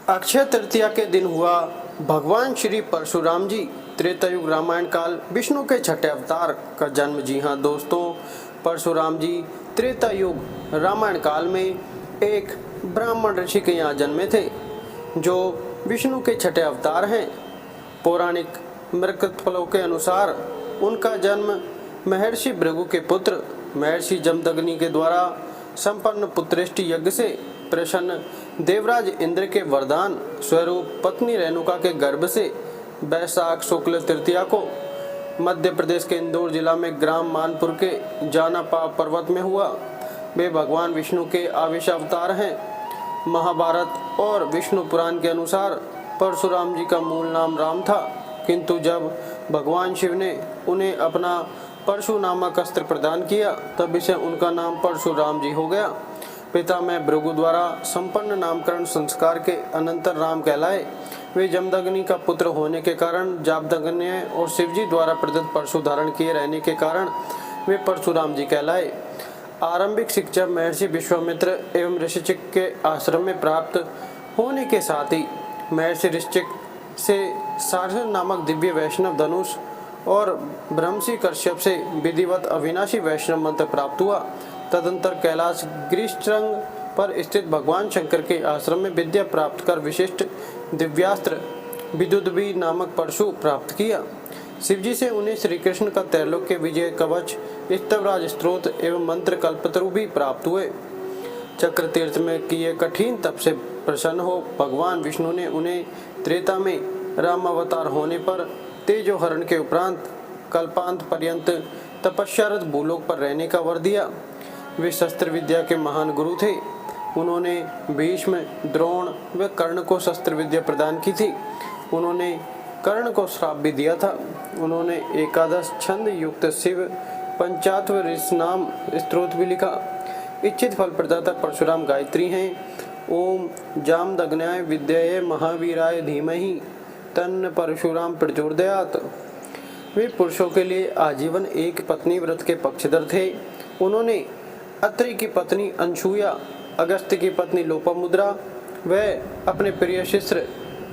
अक्षय तृतीया के दिन हुआ भगवान श्री परशुराम जी त्रेता युग रामायण काल विष्णु के छठे अवतार का जन्म। जी हाँ दोस्तों, परशुराम जी त्रेता युग रामायण काल में एक ब्राह्मण ऋषि के यहाँ जन्मे थे, जो विष्णु के छठे अवतार हैं। पौराणिक मृतफलों के अनुसार उनका जन्म महर्षि भृगु के पुत्र महर्षि जमदग्नि के द्वारा संपन्न पुत्रेष्टि यज्ञ से प्रसन्न देवराज इंद्र के वरदान स्वरूप पत्नी रेणुका के गर्भ से बैसाख शुक्ल तृतीया को मध्य प्रदेश के इंदौर जिला में ग्राम मानपुर के जानापा पर्वत में हुआ। वे भगवान विष्णु के आवेश अवतार हैं। महाभारत और विष्णु पुराण के अनुसार परशुराम जी का मूल नाम राम था, किंतु जब भगवान शिव ने उन्हें अपना परशु नामक अस्त्र प्रदान किया तब इसे उनका नाम परशुराम जी हो गया। पिता में भृगु द्वारा संपन्न नामकरण संस्कार के अनंतर राम कहलाए। वे जमदग्नि का पुत्र होने के कारण जामदग्नि और शिवजी द्वारा प्रदत्त परशु धारण किए रहने के कारण वे परशुराम जी कहलाए। आरंभिक शिक्षा महर्षि विश्वामित्र एवं ऋषिचिक के आश्रम में प्राप्त होने के साथ ही महर्षि ऋषिचिक से सार्जन नामक दिव्य वैष्णव धनुष और ब्रह्मषि कश्यप से विधिवत अविनाशी वैष्णव मंत्र प्राप्त हुआ। तदंतर कैलाश गिरिशृंग पर स्थित भगवान शंकर के आश्रम में विद्या प्राप्त कर विशिष्ट दिव्यास्त्र विदुद्भी नामक परशु प्राप्त किया। शिवजी से उन्हें श्री कृष्ण का त्रैलोक्य विजय कवच स्तवराज स्त्रोत एवं मंत्र कल्पतरु भी प्राप्त हुए। चक्र तीर्थ में किए कठिन तप से प्रसन्न हो भगवान विष्णु ने उन्हें त्रेता में राम अवतार होने पर तेजो हरण के उपरांत कल्पांत पर्यंत तपस्यारत भूलोक पर रहने का वर दिया। वे शस्त्र विद्या के महान गुरु थे। उन्होंने भीष्म, द्रोण व कर्ण को शस्त्र विद्या प्रदान की थी। उन्होंने कर्ण को श्राप भी दिया था। उन्होंने एकादश छंद युक्त शिव पंचात्व ऋष नाम स्तोत्र भी लिखा। इच्छित फल प्रदाता परशुराम गायत्री हैं। ओम जामदग्न्याय विद्याय महावीराय धीमहि तन्न परशुराम प्रचोदयात्। वे पुरुषों के लिए आजीवन एक पत्नी व्रत के पक्षधर थे। उन्होंने अत्रि की पत्नी अंशुया, अगस्त्य की पत्नी लोपामुद्रा व अपने प्रिय शिष्य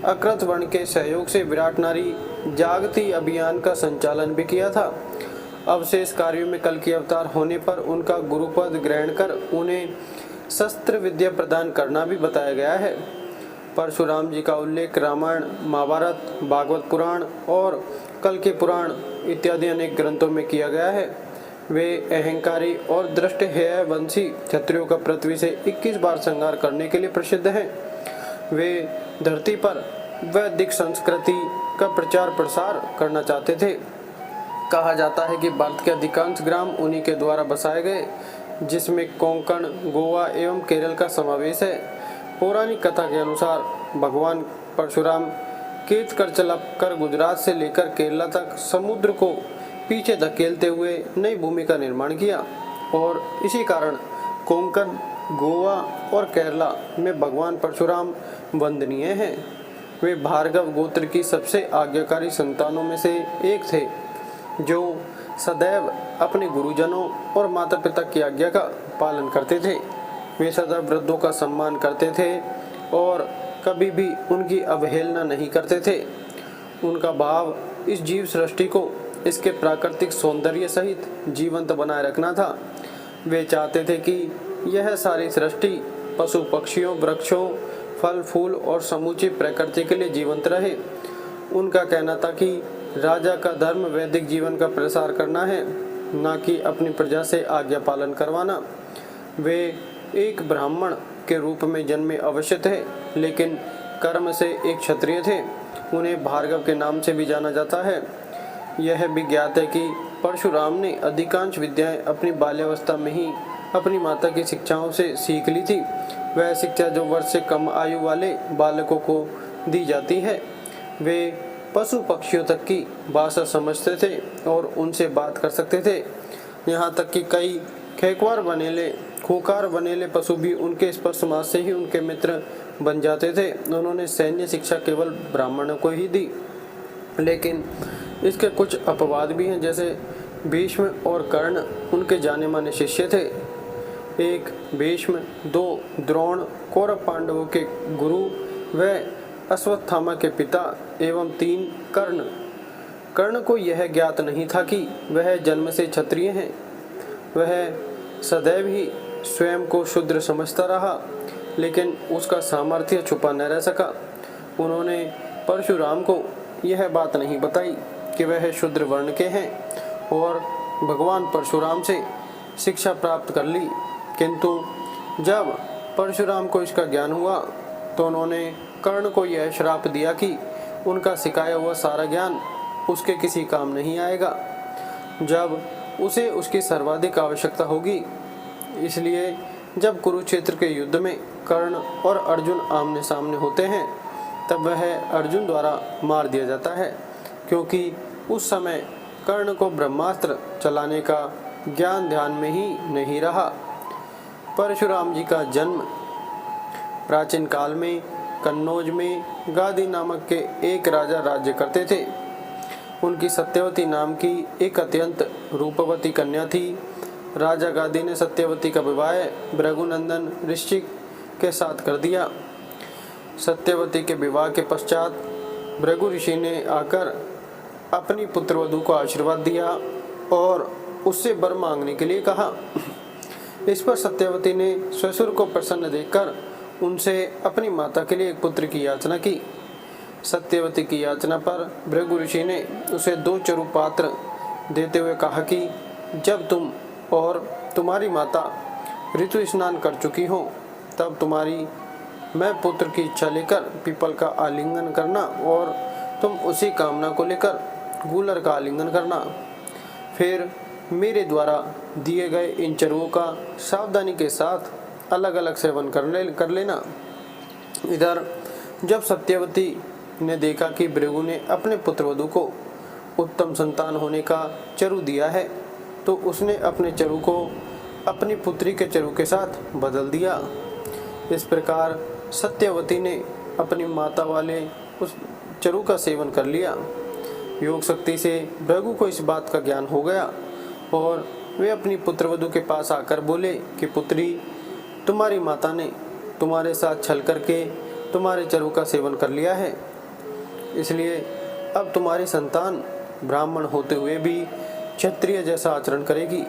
अकृतवर्ण के सहयोग से विराट नारी जागती अभियान का संचालन भी किया था। अवशेष कार्यों में कल की अवतार होने पर उनका गुरुपद ग्रहण कर उन्हें शस्त्र विद्या प्रदान करना भी बताया गया है। परशुराम जी का उल्लेख रामायण, महाभारत, भागवत पुराण और कल के पुराण इत्यादि अनेक ग्रंथों में किया गया है। वे अहंकारी और दृष्ट हेय वंशी क्षत्रियों का पृथ्वी से 21 बार संहार करने के लिए प्रसिद्ध हैं। वे धरती पर वैदिक संस्कृति का प्रचार प्रसार करना चाहते थे। कहा जाता है कि भारत के अधिकांश ग्राम उन्हीं के द्वारा बसाए गए, जिसमें कोंकण, गोवा एवं केरल का समावेश है। पौराणिक कथा के अनुसार भगवान परशुराम केत कर चलकर गुजरात से लेकर केरला तक समुद्र को पीछे धकेलते हुए नई भूमि का निर्माण किया और इसी कारण कोंकण, गोवा और केरला में भगवान परशुराम वंदनीय हैं। वे भार्गव गोत्र की सबसे आज्ञाकारी संतानों में से एक थे, जो सदैव अपने गुरुजनों और माता पिता की आज्ञा का पालन करते थे। वे सदा वृद्धों का सम्मान करते थे और कभी भी उनकी अवहेलना नहीं करते थे। उनका भाव इस जीव सृष्टि को इसके प्राकृतिक सौंदर्य सहित जीवंत बनाए रखना था। वे चाहते थे कि यह सारी सृष्टि पशु पक्षियों, वृक्षों, फल फूल और समूची प्रकृति के लिए जीवंत रहे। उनका कहना था कि राजा का धर्म वैदिक जीवन का प्रसार करना है, न कि अपनी प्रजा से आज्ञा पालन करवाना। वे एक ब्राह्मण के रूप में जन्मे अवश्य थे, लेकिन कर्म से एक क्षत्रिय थे। उन्हें भार्गव के नाम से भी जाना जाता है। यह भी ज्ञात है कि परशुराम ने अधिकांश विद्याएं अपनी बाल्यावस्था में ही अपनी माता की शिक्षाओं से सीख ली थी। वह शिक्षा जो वर्ष से कम आयु वाले बालकों को दी जाती है। वे पशु पक्षियों तक की भाषा समझते थे और उनसे बात कर सकते थे। यहाँ तक कि कई खूंखार बनेले पशु भी उनके स्पर्श मास से ही उनके मित्र बन जाते थे। उन्होंने सैन्य शिक्षा केवल ब्राह्मणों को ही दी, लेकिन इसके कुछ अपवाद भी हैं, जैसे भीष्म और कर्ण उनके जाने माने शिष्य थे। 1 भीष्म, 2 द्रोण कौरव पांडवों के गुरु, वह अश्वत्थामा के पिता एवं 3 कर्ण। कर्ण को यह ज्ञात नहीं था कि वह जन्म से क्षत्रिय हैं। वह सदैव ही स्वयं को शूद्र समझता रहा, लेकिन उसका सामर्थ्य छुपा न रह सका। उन्होंने परशुराम को यह बात नहीं बताई कि वह शूद्र वर्ण के हैं और भगवान परशुराम से शिक्षा प्राप्त कर ली। किंतु जब परशुराम को इसका ज्ञान हुआ तो उन्होंने कर्ण को यह श्राप दिया कि उनका सिखाया हुआ सारा ज्ञान उसके किसी काम नहीं आएगा, जब उसे उसकी सर्वाधिक आवश्यकता होगी। इसलिए जब कुरुक्षेत्र के युद्ध में कर्ण और अर्जुन आमने सामने होते हैं तब वह अर्जुन द्वारा मार दिया जाता है, क्योंकि उस समय कर्ण को ब्रह्मास्त्र चलाने का ज्ञान ध्यान में ही नहीं रहा। परशुराम जी का जन्म प्राचीन काल में कन्नौज में गादी नामक के एक राजा राज्य करते थे। उनकी सत्यवती नाम की एक अत्यंत रूपवती कन्या थी। राजा गादी ने सत्यवती का विवाह भृगुनंदन ऋषिक के साथ कर दिया। सत्यवती के विवाह के पश्चात भृगु ऋषि ने आकर अपनी पुत्रवधू को आशीर्वाद दिया और उससे वर मांगने के लिए कहा। इस पर सत्यवती ने ससुर को प्रसन्न देखकर उनसे अपनी माता के लिए एक पुत्र की याचना की। सत्यवती की याचना पर भृगु ऋषि ने उसे 2 चरु पात्र देते हुए कहा कि जब तुम और तुम्हारी माता ऋतु स्नान कर चुकी हो तब तुम्हारी मैं पुत्र की इच्छा लेकर पीपल का आलिंगन करना और तुम उसी कामना को लेकर गूलर का आलिंगन करना। फिर मेरे द्वारा दिए गए इन चरुओं का सावधानी के साथ अलग अलग सेवन कर लेना। इधर जब सत्यवती ने देखा कि भृगु ने अपने पुत्रवधू को उत्तम संतान होने का चरु दिया है तो उसने अपने चरु को अपनी पुत्री के चरु के साथ बदल दिया। इस प्रकार सत्यवती ने अपनी माता वाले उस चरु का सेवन कर लिया। योग शक्ति से भृगु को इस बात का ज्ञान हो गया और वे अपनी पुत्रवधू के पास आकर बोले कि पुत्री, तुम्हारी माता ने तुम्हारे साथ छल करके तुम्हारे चरु का सेवन कर लिया है, इसलिए अब तुम्हारी संतान ब्राह्मण होते हुए भी क्षत्रिय जैसा आचरण करेगी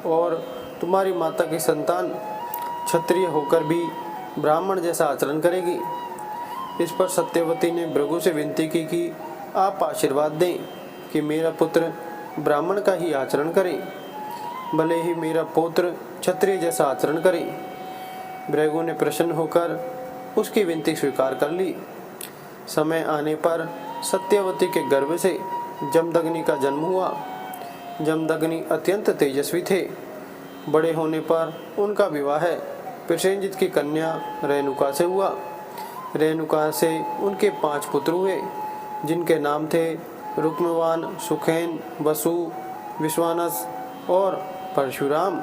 और तुम्हारी माता की संतान क्षत्रिय होकर भी ब्राह्मण जैसा आचरण करेगी। इस पर सत्यवती ने भृगु से विनती की कि आप आशीर्वाद दें कि मेरा पुत्र ब्राह्मण का ही आचरण करे, भले ही मेरा पुत्र क्षत्रिय जैसा आचरण करे। भृगु ने प्रसन्न होकर उसकी विनती स्वीकार कर ली। समय आने पर सत्यवती के गर्भ से जमदग्नि का जन्म हुआ। जमदग्नि अत्यंत तेजस्वी थे। बड़े होने पर उनका विवाह प्रसेनजित की कन्या रेणुका से हुआ। रेणुका से उनके 5 पुत्र हुए, जिनके नाम थे रुक्मवान, सुखेन, वसु, विश्वानस और परशुराम।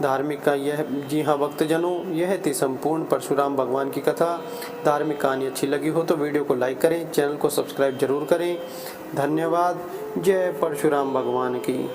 धार्मिक का यह जी हाँ भक्तजनों, यह थी संपूर्ण परशुराम भगवान की कथा। धार्मिक कहानी अच्छी लगी हो तो वीडियो को लाइक करें, चैनल को सब्सक्राइब जरूर करें। धन्यवाद। जय परशुराम भगवान की।